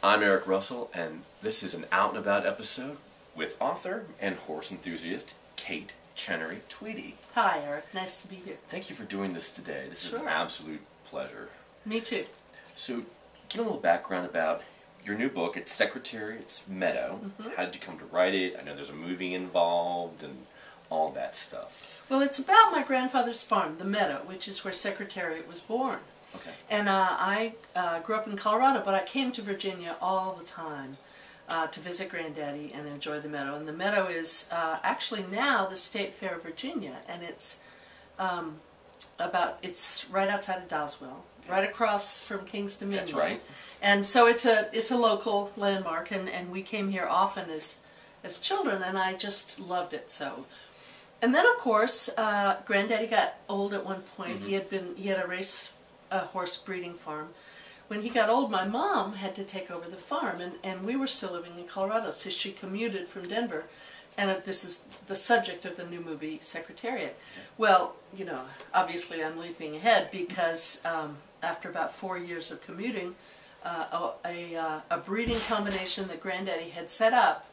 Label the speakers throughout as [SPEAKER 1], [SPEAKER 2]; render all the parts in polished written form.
[SPEAKER 1] I'm Eric Russell, and this is an out-and-about episode with author and horse enthusiast Kate Chenery Tweeny.
[SPEAKER 2] Hi, Eric. Nice to be here.
[SPEAKER 1] Thank you for doing this today. This is an absolute pleasure.
[SPEAKER 2] Me too.
[SPEAKER 1] So, give a little background about your new book. It's Secretariat's Meadow. How did you come to write it? I know there's a movie involved and all that stuff.
[SPEAKER 2] Well, it's about my grandfather's farm, the Meadow, which is where Secretariat was born.
[SPEAKER 1] Okay.
[SPEAKER 2] And I grew up in Colorado, but I came to Virginia all the time to visit Granddaddy and enjoy the Meadow. And the Meadow is actually now the State Fair of Virginia, and it's right outside of Doswell, right across from King's Dominion.
[SPEAKER 1] That's right.
[SPEAKER 2] And so it's a local landmark, and we came here often as children, and I just loved it so. And then, of course, Granddaddy got old at one point. He had a horse breeding farm. When he got old, my mom had to take over the farm, and we were still living in Colorado, so she commuted from Denver. And this is the subject of the new movie, Secretariat. Well, you know, obviously I'm leaping ahead because after about 4 years of commuting, a breeding combination that Granddaddy had set up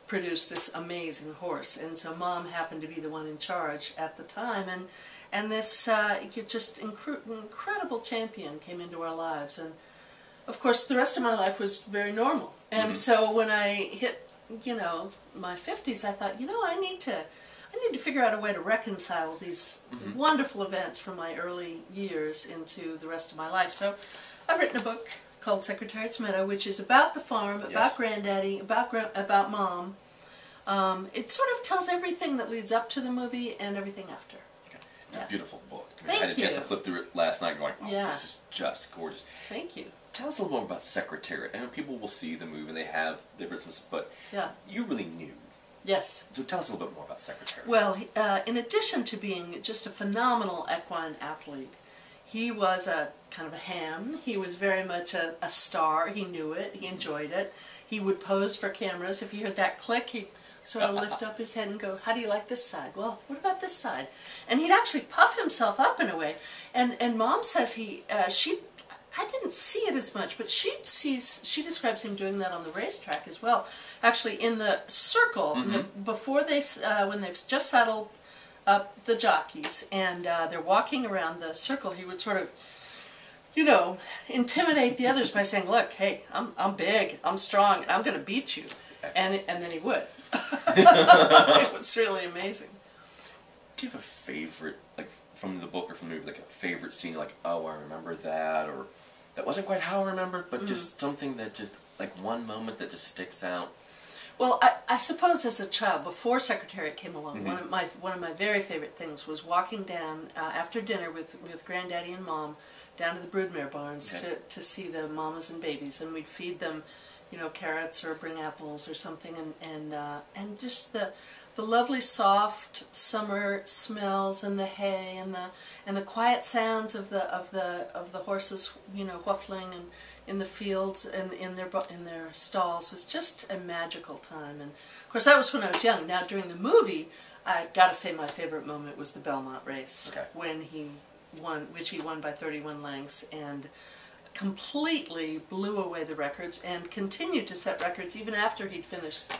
[SPEAKER 2] produced this amazing horse, and so Mom happened to be the one in charge at the time, and this just incredible champion came into our lives, and of course the rest of my life was very normal. And so when I hit, you know, my 50s, I thought, you know, I need to figure out a way to reconcile these wonderful events from my early years into the rest of my life. So I've written a book called Secretariat's Meadow, which is about the farm, about Granddaddy, about Mom. It sort of tells everything that leads up to the movie and everything after.
[SPEAKER 1] Okay. It's a beautiful book. I
[SPEAKER 2] Thank
[SPEAKER 1] had a chance to flip through it last night and go like, oh, this is just gorgeous.
[SPEAKER 2] Thank you.
[SPEAKER 1] Tell us a little more about Secretariat. I know people will see the movie and they have different stuff, but you really knew.
[SPEAKER 2] Yes.
[SPEAKER 1] So tell us a little bit more about Secretariat.
[SPEAKER 2] Well, in addition to being just a phenomenal equine athlete, he was a kind of a ham. He was very much a star. He knew it. He enjoyed it. He would pose for cameras. If you heard that click, he'd sort of lift up his head and go, how do you like this side? Well, what about this side? And he'd actually puff himself up in a way. And Mom says I didn't see it as much, but she describes him doing that on the racetrack as well. Actually, in the circle, before when they've just saddled up the jockeys and they're walking around the circle, he would sort of, you know, intimidate the others by saying, look, hey, I'm big, I'm strong, and I'm going to beat you. And then he would. It was really amazing.
[SPEAKER 1] Do you have a favorite, like, from the book or from the movie, like a favorite scene, like, oh, I remember that, or that wasn't quite how I remembered, but just something that just, like, one moment that just sticks out?
[SPEAKER 2] Well, I suppose as a child, before Secretariat came along, one of my very favorite things was walking down after dinner with Granddaddy and Mom down to the broodmare barns to see the mamas and babies, and we'd feed them, you know, carrots or bring apples or something, and just the lovely soft summer smells and the hay and the quiet sounds of the horses, you know, whuffling and in the fields and in their stalls was just a magical time. And of course that was when I was young. Now during the movie, I got to say my favorite moment was the Belmont race when he won, which he won by 31 lengths and completely blew away the records and continued to set records even after he'd finished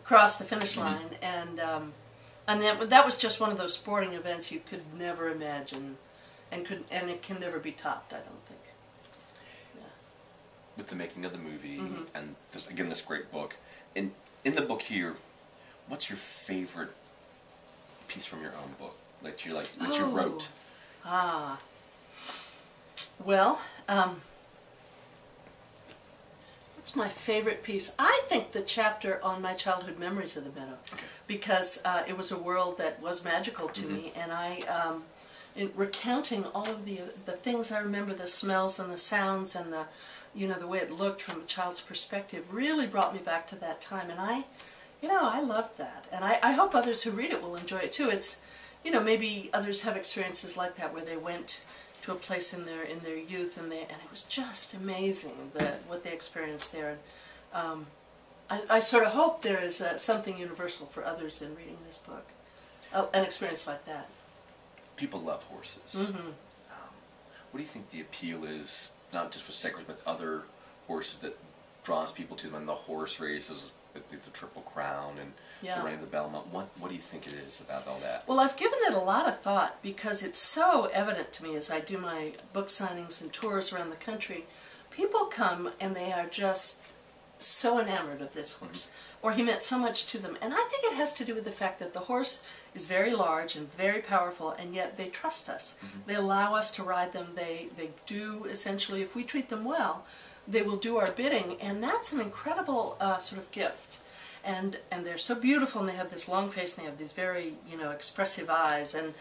[SPEAKER 2] crossed the finish line, and that was just one of those sporting events you could never imagine, and it can never be topped, I don't think. Yeah.
[SPEAKER 1] With the making of the movie and this great book, in the book here, what's your favorite piece from your own book that you wrote?
[SPEAKER 2] Well, what's my favorite piece? I think the chapter on my childhood memories of the Meadow, because it was a world that was magical to me, and in recounting all of the things I remember, the smells and the sounds and the way it looked from a child's perspective, really brought me back to that time, and I loved that, and I hope others who read it will enjoy it too. It's, you know, maybe others have experiences like that where they went to a place in their youth and it was just amazing what they experienced there. And I sort of hope there is something universal for others in reading this book, an experience like that.
[SPEAKER 1] People love horses. What do you think the appeal is, not just with Secretariat, but other horses that draws people to them, and the horse races, the Triple Crown, and the running of the Belmont. What do you think it is about all that?
[SPEAKER 2] Well, I've given it a lot of thought because it's so evident to me as I do my book signings and tours around the country. People come and they are just so enamored of this horse, or he meant so much to them. And I think it has to do with the fact that the horse is very large and very powerful, and yet they trust us. They allow us to ride them. They do, essentially, if we treat them well, they will do our bidding, and that's an incredible sort of gift. And they're so beautiful, and they have this long face, and they have these very, expressive eyes, and,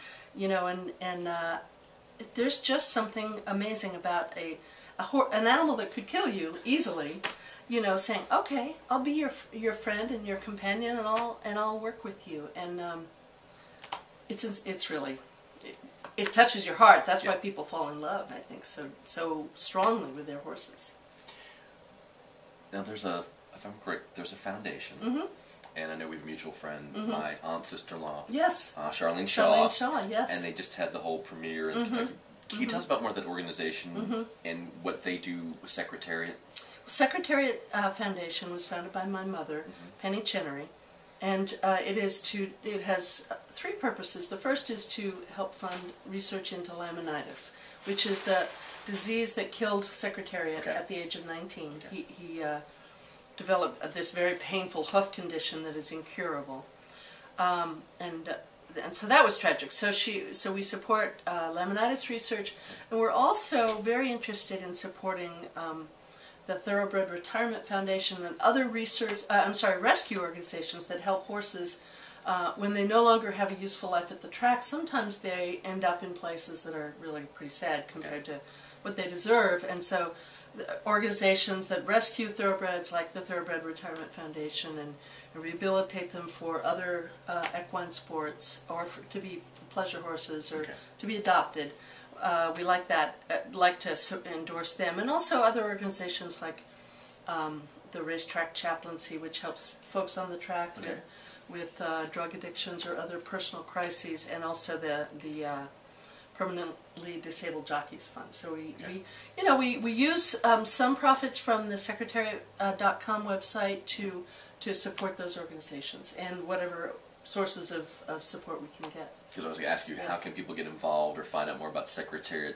[SPEAKER 2] there's just something amazing about an animal that could kill you easily, saying, okay, I'll be your friend and your companion, and I'll work with you. And it's really, it touches your heart. That's why people fall in love, I think, so strongly with their horses.
[SPEAKER 1] Now if I'm correct, there's a foundation, and I know we have a mutual friend, my aunt's sister-in-law,
[SPEAKER 2] yes,
[SPEAKER 1] Charlene Shaw.
[SPEAKER 2] Charlene Shaw, yes.
[SPEAKER 1] And they just had the whole premiere in Kentucky. Can you tell us about more of that organization and what they do with Secretariat?
[SPEAKER 2] Secretariat Foundation was founded by my mother, Penny Chenery, and it has three purposes. The first is to help fund research into laminitis, which is the disease that killed Secretariat at the age of 19. He developed this very painful hoof condition that is incurable, and so that was tragic. So we support laminitis research, and we're also very interested in supporting the Thoroughbred Retirement Foundation and other rescue organizations that help horses when they no longer have a useful life at the track. Sometimes they end up in places that are really pretty sad compared to what they deserve, and so organizations that rescue thoroughbreds, like the Thoroughbred Retirement Foundation, and rehabilitate them for other equine sports, or to be pleasure horses, or to be adopted. We like to endorse them, and also other organizations like the Racetrack Chaplaincy, which helps folks on the track with drug addictions or other personal crises, and also the Permanently Disabled Jockeys Fund. So we use some profits from the Secretariat.com website to support those organizations, and whatever sources of support we can get.
[SPEAKER 1] Because I was going to ask you, how can people get involved or find out more about Secretariat,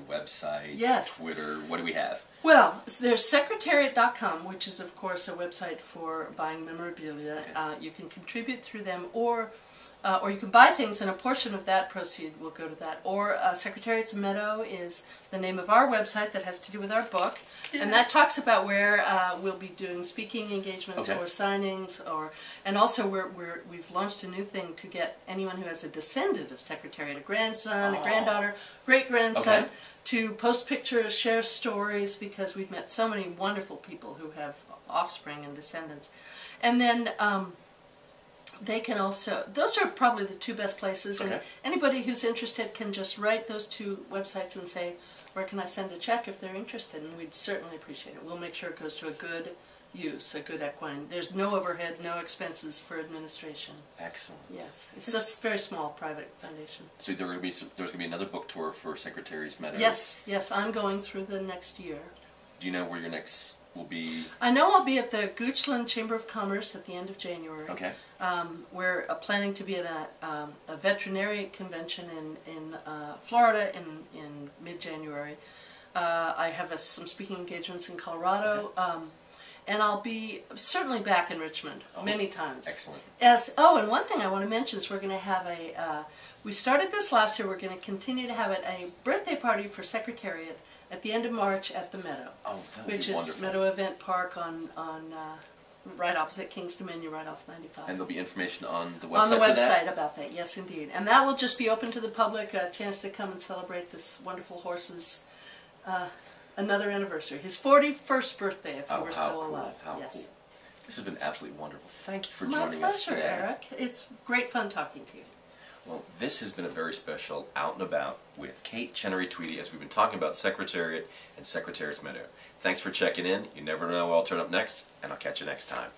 [SPEAKER 1] websites, Twitter, what do we have?
[SPEAKER 2] Well, there's Secretariat.com, which is, of course, a website for buying memorabilia. You can contribute through them, or you can buy things, and a portion of that proceed will go to that. Or Secretariat's Meadow is the name of our website that has to do with our book, and that talks about where we'll be doing speaking engagements or signings, and also we've launched a new thing to get anyone who has a descendant of Secretariat, a grandson, a granddaughter, great-grandson, to post pictures, share stories, because we've met so many wonderful people who have offspring and descendants. And then they can also, those are probably the two best places, and anybody who's interested can just write those two websites and say, where can I send a check if they're interested, and we'd certainly appreciate it. We'll make sure it goes to a good use, a good equine. There's no overhead, no expenses for administration. Excellent. Yes. It's a very small private foundation. So there's going to be another book tour for Secretary's Meadow? Yes, I'm going through the next year. Do you know where your next will be? I know I'll be at the Goochland Chamber of Commerce at the end of January. Okay. We're planning to be at a veterinary convention in Florida in mid-January. I have some speaking engagements in Colorado. And I'll be certainly back in Richmond many times. Excellent. And one thing I want to mention is we're going to have we started this last year, we're going to continue to have it, a birthday party for Secretariat at the end of March at the Meadow. Oh, that would be wonderful. Which is Meadow Event Park right opposite King's Dominion, right off 95. And there'll be information on the website for that? On the website about that, yes indeed. And that will just be open to the public, a chance to come and celebrate this wonderful horse's another anniversary. His 41st birthday, if he were still alive. How cool. This has been absolutely wonderful. Thank you for joining us today. My pleasure, Eric. It's great fun talking to you. Well, this has been a very special Out and About with Kate Chenery Tweedy, as we've been talking about Secretariat and Secretariat's Meadow. Thanks for checking in. You never know what will turn up next, and I'll catch you next time.